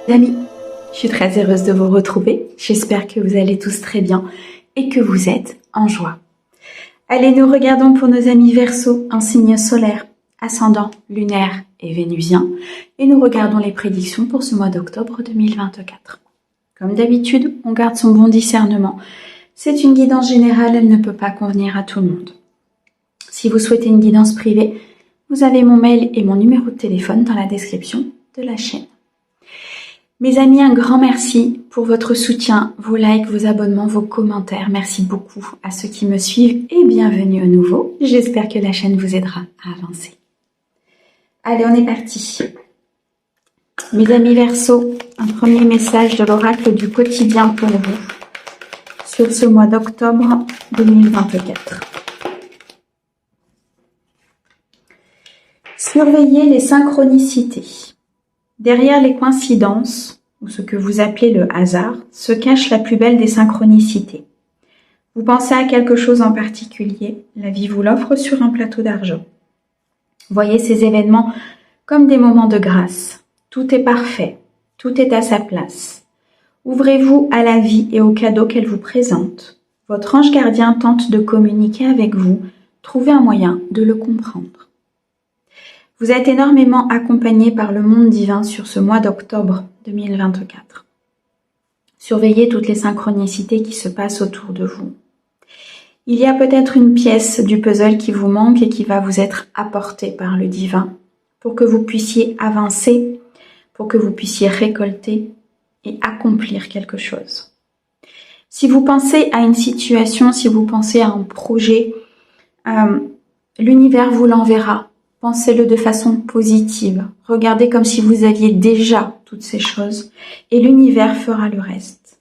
Amis, je suis très heureuse de vous retrouver. J'espère que vous allez tous très bien et que vous êtes en joie. Allez, nous regardons pour nos amis Verseaux, un signe solaire, ascendant, lunaire et vénusien. Et nous regardons les prédictions pour ce mois d'octobre 2024. Comme d'habitude, on garde son bon discernement. C'est une guidance générale, elle ne peut pas convenir à tout le monde. Si vous souhaitez une guidance privée, vous avez mon mail et mon numéro de téléphone dans la description de la chaîne. Mes amis, un grand merci pour votre soutien, vos likes, vos abonnements, vos commentaires. Merci beaucoup à ceux qui me suivent et bienvenue au nouveau. J'espère que la chaîne vous aidera à avancer. Allez, on est parti. Mes amis Verseaux, un premier message de l'oracle du quotidien pour vous sur ce mois d'octobre 2024. Surveillez les synchronicités. Derrière les coïncidences, ou ce que vous appelez le hasard, se cache la plus belle des synchronicités. Vous pensez à quelque chose en particulier, la vie vous l'offre sur un plateau d'argent. Voyez ces événements comme des moments de grâce. Tout est parfait, tout est à sa place. Ouvrez-vous à la vie et aux cadeaux qu'elle vous présente. Votre ange gardien tente de communiquer avec vous, trouvez un moyen de le comprendre. Vous êtes énormément accompagné par le monde divin sur ce mois d'octobre 2024. Surveillez toutes les synchronicités qui se passent autour de vous. Il y a peut-être une pièce du puzzle qui vous manque et qui va vous être apportée par le divin pour que vous puissiez avancer, pour que vous puissiez récolter et accomplir quelque chose. Si vous pensez à une situation, si vous pensez à un projet, l'univers vous l'enverra. Pensez-le de façon positive. Regardez comme si vous aviez déjà toutes ces choses et l'univers fera le reste.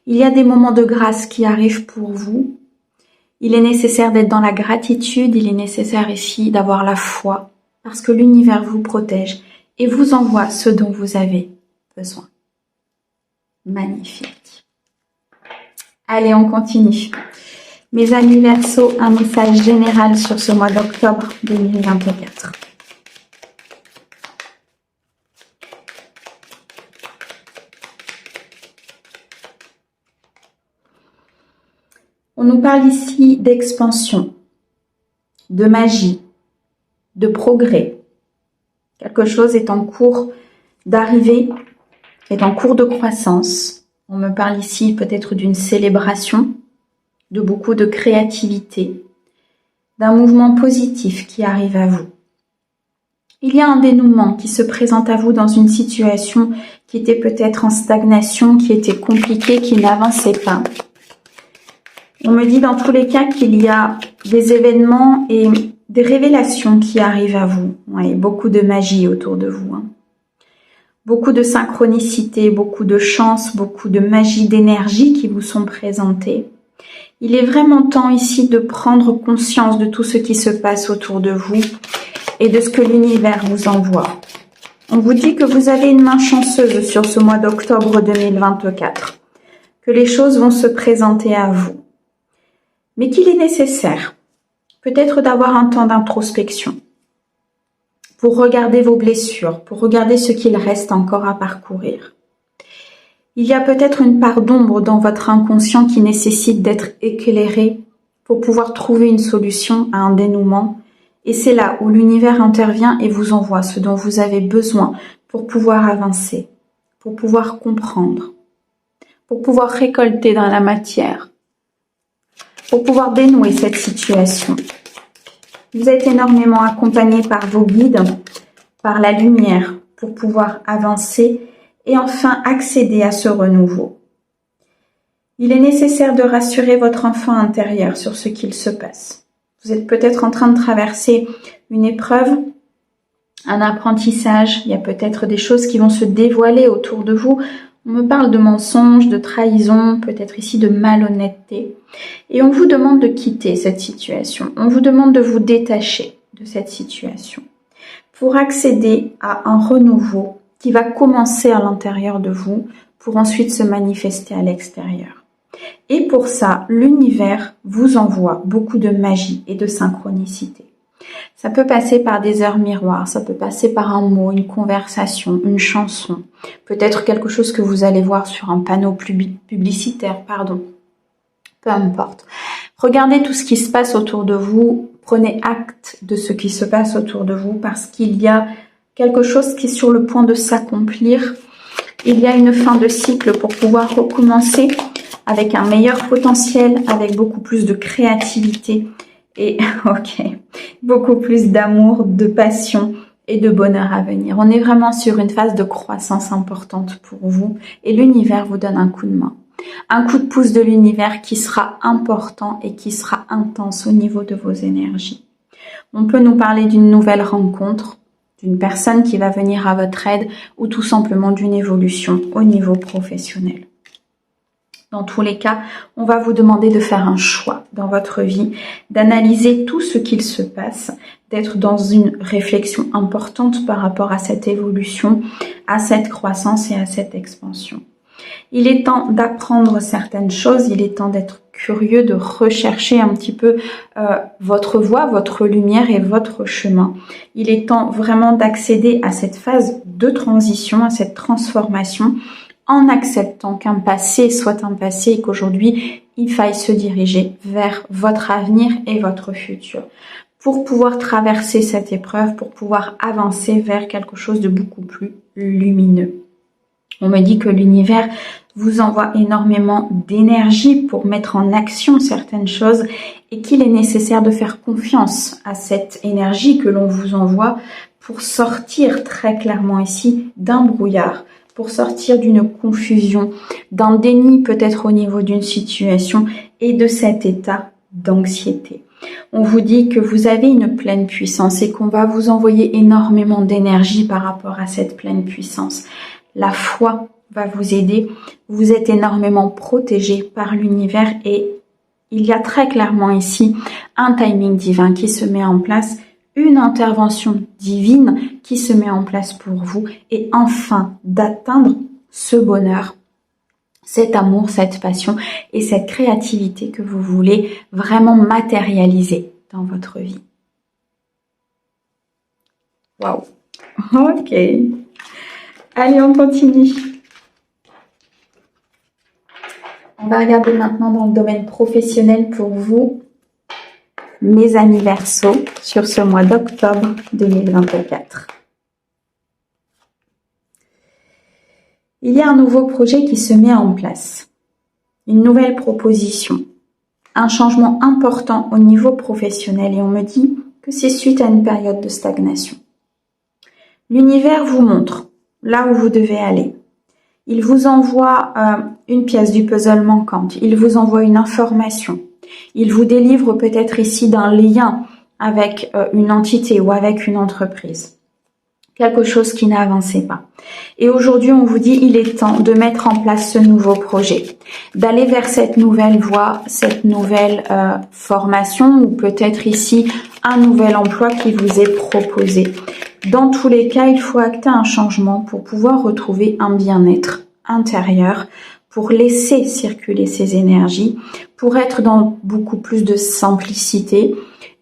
Il y a des moments de grâce qui arrivent pour vous. Il est nécessaire d'être dans la gratitude, il est nécessaire ici d'avoir la foi parce que l'univers vous protège et vous envoie ce dont vous avez besoin. Magnifique. Allez, on continue. Mes amis Verseaux, un message général sur ce mois d'octobre 2024. On nous parle ici d'expansion, de magie, de progrès. Quelque chose est en cours d'arrivée, est en cours de croissance. On me parle ici peut-être d'une célébration, de beaucoup de créativité, d'un mouvement positif qui arrive à vous. Il y a un dénouement qui se présente à vous dans une situation qui était peut-être en stagnation, qui était compliquée, qui n'avançait pas. On me dit dans tous les cas qu'il y a des événements et des révélations qui arrivent à vous. Ouais, beaucoup de magie autour de vous. Beaucoup de synchronicité, beaucoup de chance, beaucoup de magie, d'énergie qui vous sont présentées. Il est vraiment temps ici de prendre conscience de tout ce qui se passe autour de vous et de ce que l'univers vous envoie. On vous dit que vous avez une main chanceuse sur ce mois d'octobre 2024, que les choses vont se présenter à vous, mais qu'il est nécessaire peut-être d'avoir un temps d'introspection pour regarder vos blessures, pour regarder ce qu'il reste encore à parcourir. Il y a peut-être une part d'ombre dans votre inconscient qui nécessite d'être éclairée pour pouvoir trouver une solution à un dénouement. Et c'est là où l'univers intervient et vous envoie ce dont vous avez besoin pour pouvoir avancer, pour pouvoir comprendre, pour pouvoir récolter dans la matière, pour pouvoir dénouer cette situation. Vous êtes énormément accompagné par vos guides, par la lumière, pour pouvoir avancer et enfin accéder à ce renouveau. Il est nécessaire de rassurer votre enfant intérieur sur ce qu'il se passe. Vous êtes peut-être en train de traverser une épreuve, un apprentissage, il y a peut-être des choses qui vont se dévoiler autour de vous. On me parle de mensonges, de trahison, peut-être ici de malhonnêteté. Et on vous demande de quitter cette situation, on vous demande de vous détacher de cette situation pour accéder à un renouveau qui va commencer à l'intérieur de vous pour ensuite se manifester à l'extérieur. Et pour ça, l'univers vous envoie beaucoup de magie et de synchronicité. Ça peut passer par des heures miroirs, ça peut passer par un mot, une conversation, une chanson, peut-être quelque chose que vous allez voir sur un panneau publicitaire, pardon. Peu importe. Regardez tout ce qui se passe autour de vous, prenez acte de ce qui se passe autour de vous parce qu'il y a quelque chose qui est sur le point de s'accomplir. Il y a une fin de cycle pour pouvoir recommencer avec un meilleur potentiel, avec beaucoup plus de créativité et beaucoup plus d'amour, de passion et de bonheur à venir. On est vraiment sur une phase de croissance importante pour vous et l'univers vous donne un coup de main. Un coup de pouce de l'univers qui sera important et qui sera intense au niveau de vos énergies. On peut nous parler d'une nouvelle rencontre, d'une personne qui va venir à votre aide ou tout simplement d'une évolution au niveau professionnel. Dans tous les cas, on va vous demander de faire un choix dans votre vie, d'analyser tout ce qu'il se passe, d'être dans une réflexion importante par rapport à cette évolution, à cette croissance et à cette expansion. Il est temps d'apprendre certaines choses, il est temps d'être curieux, de rechercher un petit peu votre voie, votre lumière et votre chemin. Il est temps vraiment d'accéder à cette phase de transition, à cette transformation, en acceptant qu'un passé soit un passé et qu'aujourd'hui, il faille se diriger vers votre avenir et votre futur. Pour pouvoir traverser cette épreuve, pour pouvoir avancer vers quelque chose de beaucoup plus lumineux. On me dit que l'univers vous envoie énormément d'énergie pour mettre en action certaines choses et qu'il est nécessaire de faire confiance à cette énergie que l'on vous envoie pour sortir très clairement ici d'un brouillard, pour sortir d'une confusion, d'un déni peut-être au niveau d'une situation et de cet état d'anxiété. On vous dit que vous avez une pleine puissance et qu'on va vous envoyer énormément d'énergie par rapport à cette pleine puissance. La foi va vous aider, vous êtes énormément protégé par l'univers et il y a très clairement ici un timing divin qui se met en place, une intervention divine qui se met en place pour vous et enfin d'atteindre ce bonheur, cet amour, cette passion et cette créativité que vous voulez vraiment matérialiser dans votre vie. Waouh. Ok. Allez, on continue. On va regarder maintenant dans le domaine professionnel pour vous, mes amis Verseaux, sur ce mois d'octobre 2024. Il y a un nouveau projet qui se met en place, une nouvelle proposition, un changement important au niveau professionnel et on me dit que c'est suite à une période de stagnation. L'univers vous montre là où vous devez aller. Il vous envoie une pièce du puzzle manquante, il vous envoie une information, il vous délivre peut-être ici d'un lien avec une entité ou avec une entreprise. Quelque chose qui n'avançait pas. Et aujourd'hui, on vous dit, il est temps de mettre en place ce nouveau projet, d'aller vers cette nouvelle voie, cette nouvelle formation ou peut-être ici un nouvel emploi qui vous est proposé. Dans tous les cas, il faut acter un changement pour pouvoir retrouver un bien-être intérieur, pour laisser circuler ces énergies, pour être dans beaucoup plus de simplicité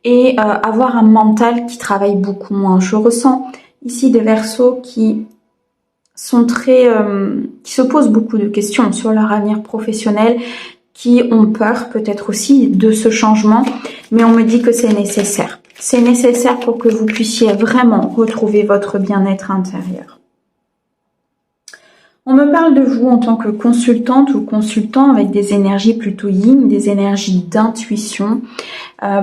et avoir un mental qui travaille beaucoup moins. Je ressens ici des Verseaux qui sont qui se posent beaucoup de questions sur leur avenir professionnel, qui ont peur peut-être aussi de ce changement, mais on me dit que c'est nécessaire. C'est nécessaire pour que vous puissiez vraiment retrouver votre bien-être intérieur. On me parle de vous en tant que consultante ou consultant avec des énergies plutôt yin, des énergies d'intuition,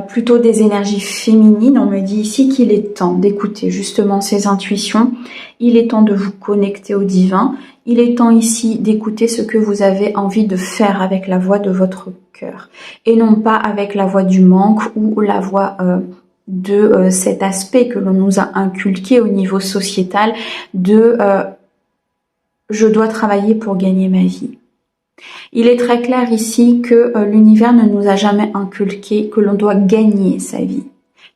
plutôt des énergies féminines. On me dit ici qu'il est temps d'écouter justement ces intuitions. Il est temps de vous connecter au divin. Il est temps ici d'écouter ce que vous avez envie de faire avec la voix de votre cœur et non pas avec la voix du manque ou la voix de cet aspect que l'on nous a inculqué au niveau sociétal de je dois travailler pour gagner ma vie. Il est très clair ici que l'univers ne nous a jamais inculqué que l'on doit gagner sa vie.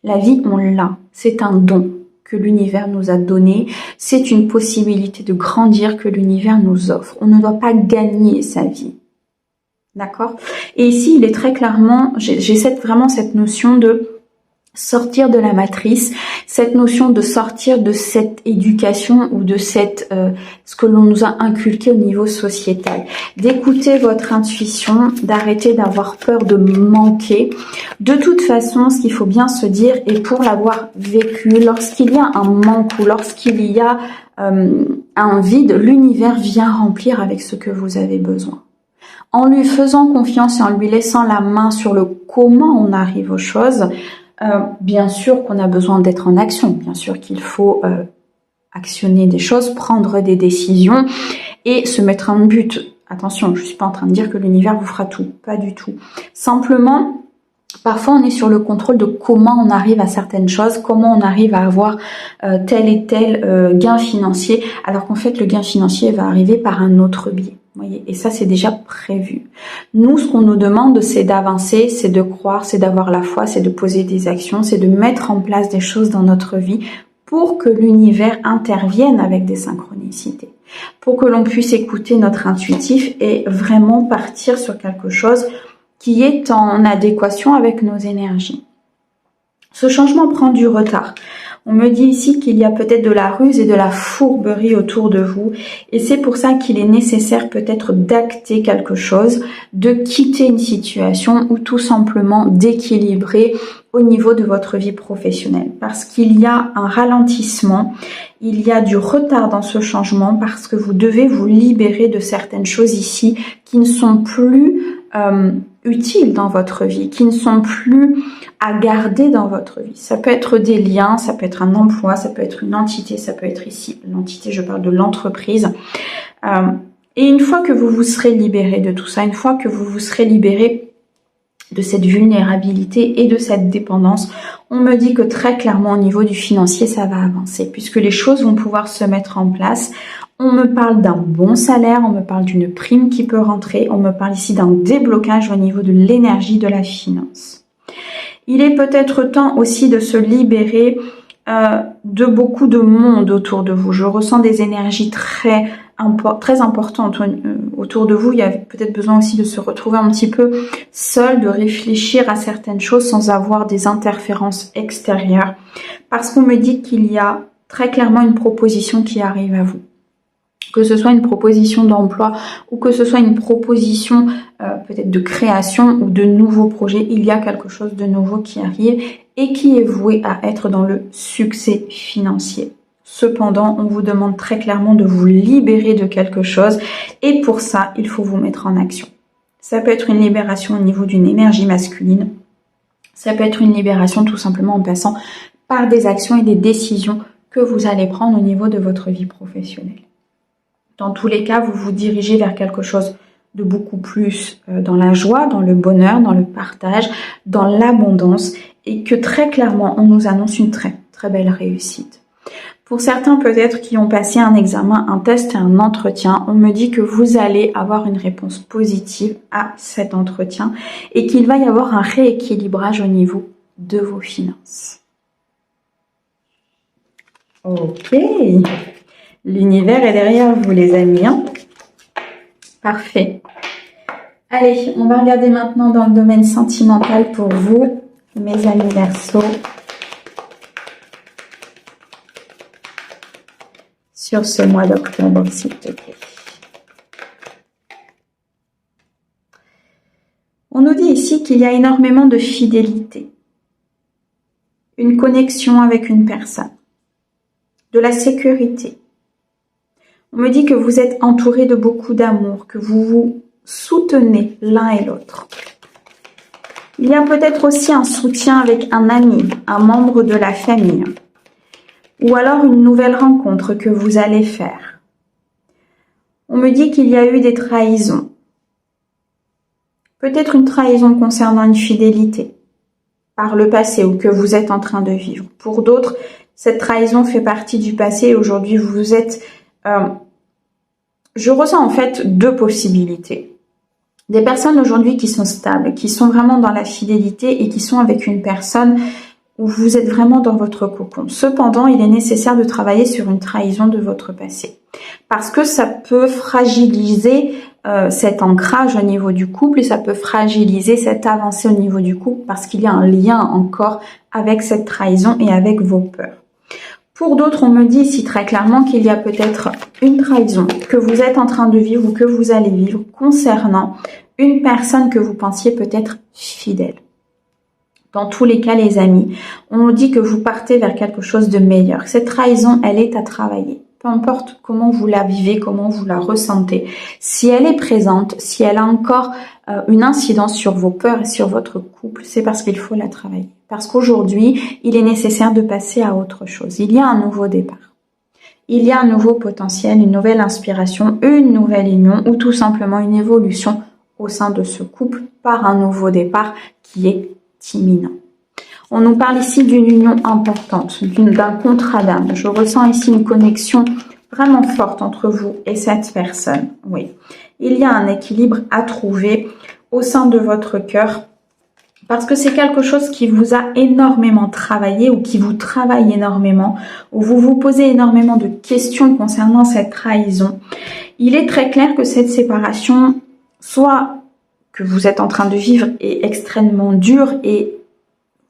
La vie, on l'a. C'est un don que l'univers nous a donné. C'est une possibilité de grandir que l'univers nous offre. On ne doit pas gagner sa vie. D'accord ? Et ici, il est très clairement, j'ai vraiment cette notion de sortir de la matrice, cette notion de sortir de cette éducation ou de cette ce que l'on nous a inculqué au niveau sociétal, d'écouter votre intuition, d'arrêter d'avoir peur de manquer. De toute façon, ce qu'il faut bien se dire, et pour l'avoir vécu, lorsqu'il y a un manque ou lorsqu'il y a un vide, l'univers vient remplir avec ce que vous avez besoin. En lui faisant confiance et en lui laissant la main sur le comment on arrive aux choses, bien sûr qu'on a besoin d'être en action, bien sûr qu'il faut actionner des choses, prendre des décisions et se mettre un but. Attention, je suis pas en train de dire que l'univers vous fera tout, pas du tout. Simplement, parfois on est sur le contrôle de comment on arrive à certaines choses, comment on arrive à avoir tel et tel gain financier, alors qu'en fait le gain financier va arriver par un autre biais. Voyez, et ça, c'est déjà prévu. Nous, ce qu'on nous demande, c'est d'avancer, c'est de croire, c'est d'avoir la foi, c'est de poser des actions, c'est de mettre en place des choses dans notre vie pour que l'univers intervienne avec des synchronicités, pour que l'on puisse écouter notre intuitif et vraiment partir sur quelque chose qui est en adéquation avec nos énergies. Ce changement prend du retard. On me dit ici qu'il y a peut-être de la ruse et de la fourberie autour de vous. Et c'est pour ça qu'il est nécessaire peut-être d'acter quelque chose, de quitter une situation ou tout simplement d'équilibrer au niveau de votre vie professionnelle. Parce qu'il y a un ralentissement, il y a du retard dans ce changement parce que vous devez vous libérer de certaines choses ici qui ne sont plus utiles dans votre vie, qui ne sont plus à garder dans votre vie. Ça peut être des liens, ça peut être un emploi, ça peut être une entité, ça peut être ici l'entité, je parle de l'entreprise. Et une fois que vous vous serez libéré de tout ça, une fois que vous vous serez libéré de cette vulnérabilité et de cette dépendance, on me dit que très clairement au niveau du financier, ça va avancer puisque les choses vont pouvoir se mettre en place. On me parle d'un bon salaire, on me parle d'une prime qui peut rentrer, on me parle ici d'un déblocage au niveau de l'énergie de la finance. Il est peut-être temps aussi de se libérer de beaucoup de monde autour de vous. Je ressens des énergies très importantes autour de vous. Il y a peut-être besoin aussi de se retrouver un petit peu seul, de réfléchir à certaines choses sans avoir des interférences extérieures. Parce qu'on me dit qu'il y a très clairement une proposition qui arrive à vous. Que ce soit une proposition d'emploi ou que ce soit une proposition peut-être de création ou de nouveaux projets, il y a quelque chose de nouveau qui arrive et qui est voué à être dans le succès financier. Cependant, on vous demande très clairement de vous libérer de quelque chose et pour ça, il faut vous mettre en action. Ça peut être une libération au niveau d'une énergie masculine, ça peut être une libération tout simplement en passant par des actions et des décisions que vous allez prendre au niveau de votre vie professionnelle. Dans tous les cas, vous vous dirigez vers quelque chose de beaucoup plus dans la joie, dans le bonheur, dans le partage, dans l'abondance et que très clairement, on nous annonce une très, très belle réussite. Pour certains peut-être qui ont passé un examen, un test et un entretien, on me dit que vous allez avoir une réponse positive à cet entretien et qu'il va y avoir un rééquilibrage au niveau de vos finances. Ok. L'univers est derrière vous, les amis. Hein, parfait. Allez, on va regarder maintenant dans le domaine sentimental pour vous, mes amis Verseaux. Sur ce mois d'octobre, s'il te plaît. On nous dit ici qu'il y a énormément de fidélité. Une connexion avec une personne. De la sécurité. On me dit que vous êtes entouré de beaucoup d'amour, que vous vous soutenez l'un et l'autre. Il y a peut-être aussi un soutien avec un ami, un membre de la famille, ou alors une nouvelle rencontre que vous allez faire. On me dit qu'il y a eu des trahisons. Peut-être une trahison concernant une fidélité par le passé ou que vous êtes en train de vivre. Pour d'autres, cette trahison fait partie du passé et aujourd'hui vous êtes... je ressens en fait deux possibilités. Des personnes aujourd'hui qui sont stables, qui sont vraiment dans la fidélité et qui sont avec une personne où vous êtes vraiment dans votre cocon. Cependant, il est nécessaire de travailler sur une trahison de votre passé. Parce que ça peut fragiliser cet ancrage au niveau du couple et ça peut fragiliser cette avancée au niveau du couple parce qu'il y a un lien encore avec cette trahison et avec vos peurs. Pour d'autres, on me dit ici très clairement qu'il y a peut-être une trahison que vous êtes en train de vivre ou que vous allez vivre concernant une personne que vous pensiez peut-être fidèle. Dans tous les cas, les amis, on nous dit que vous partez vers quelque chose de meilleur. Cette trahison, elle est à travailler. Peu importe comment vous la vivez, comment vous la ressentez. Si elle est présente, si elle a encore une incidence sur vos peurs et sur votre couple, c'est parce qu'il faut la travailler. Parce qu'aujourd'hui, il est nécessaire de passer à autre chose. Il y a un nouveau départ. Il y a un nouveau potentiel, une nouvelle inspiration, une nouvelle union ou tout simplement une évolution au sein de ce couple par un nouveau départ qui est imminent. On nous parle ici d'une union importante, d'un contrat d'âme. Je ressens ici une connexion vraiment forte entre vous et cette personne. Oui, il y a un équilibre à trouver au sein de votre cœur parce que c'est quelque chose qui vous a énormément travaillé ou qui vous travaille énormément, où vous vous posez énormément de questions concernant cette trahison. Il est très clair que cette séparation, soit que vous êtes en train de vivre, est extrêmement dure et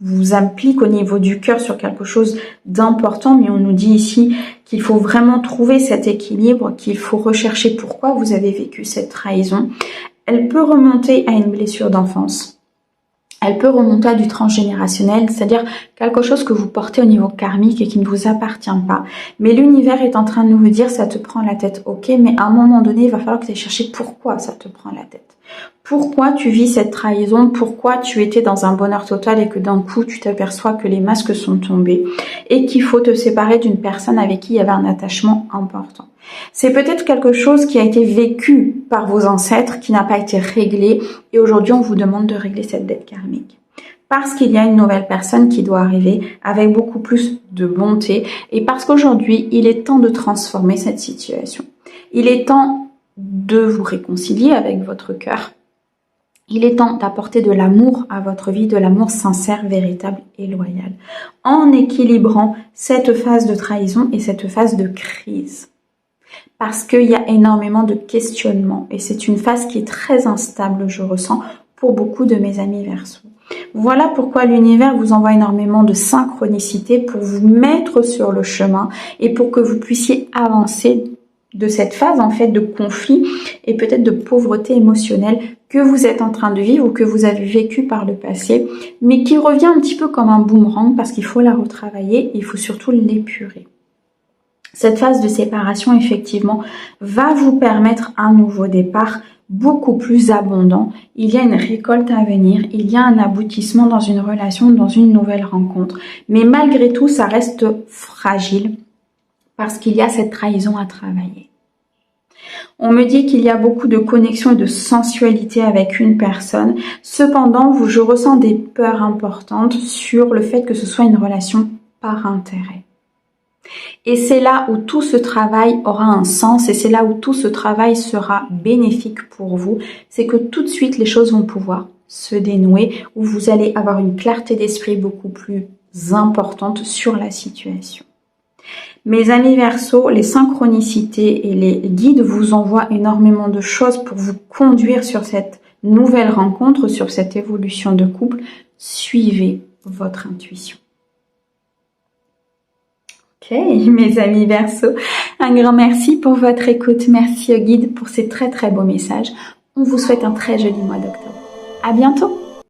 vous implique au niveau du cœur sur quelque chose d'important, mais on nous dit ici qu'il faut vraiment trouver cet équilibre, qu'il faut rechercher pourquoi vous avez vécu cette trahison. Elle peut remonter à une blessure d'enfance. Elle peut remonter à du transgénérationnel, c'est-à-dire quelque chose que vous portez au niveau karmique et qui ne vous appartient pas. Mais l'univers est en train de vous dire, ça te prend la tête, ok, mais à un moment donné, il va falloir que tu ailles chercher pourquoi ça te prend la tête. Pourquoi tu vis cette trahison, pourquoi tu étais dans un bonheur total et que d'un coup, tu t'aperçois que les masques sont tombés et qu'il faut te séparer d'une personne avec qui il y avait un attachement important. C'est peut-être quelque chose qui a été vécu par vos ancêtres, qui n'a pas été réglé et aujourd'hui on vous demande de régler cette dette karmique. Parce qu'il y a une nouvelle personne qui doit arriver avec beaucoup plus de bonté et parce qu'aujourd'hui il est temps de transformer cette situation. Il est temps de vous réconcilier avec votre cœur. Il est temps d'apporter de l'amour à votre vie, de l'amour sincère, véritable et loyal, en équilibrant cette phase de trahison et cette phase de crise. Parce qu'il y a énormément de questionnements et c'est une phase qui est très instable, je ressens, pour beaucoup de mes amis Verseaux. Voilà pourquoi l'univers vous envoie énormément de synchronicité pour vous mettre sur le chemin et pour que vous puissiez avancer de cette phase en fait de conflit et peut-être de pauvreté émotionnelle que vous êtes en train de vivre ou que vous avez vécu par le passé, mais qui revient un petit peu comme un boomerang parce qu'il faut la retravailler, il faut surtout l'épurer. Cette phase de séparation, effectivement, va vous permettre un nouveau départ beaucoup plus abondant. Il y a une récolte à venir, il y a un aboutissement dans une relation, dans une nouvelle rencontre. Mais malgré tout, ça reste fragile parce qu'il y a cette trahison à travailler. On me dit qu'il y a beaucoup de connexion et de sensualité avec une personne. Cependant, je ressens des peurs importantes sur le fait que ce soit une relation par intérêt. Et c'est là où tout ce travail aura un sens et c'est là où tout ce travail sera bénéfique pour vous. C'est que tout de suite, les choses vont pouvoir se dénouer, où vous allez avoir une clarté d'esprit beaucoup plus importante sur la situation. Mes amis Verseaux, les synchronicités et les guides vous envoient énormément de choses pour vous conduire sur cette nouvelle rencontre, sur cette évolution de couple. Suivez votre intuition. Ok, mes amis Verseaux, un grand merci pour votre écoute. Merci au guide pour ces très très beaux messages. On vous souhaite un très joli mois d'octobre. À bientôt.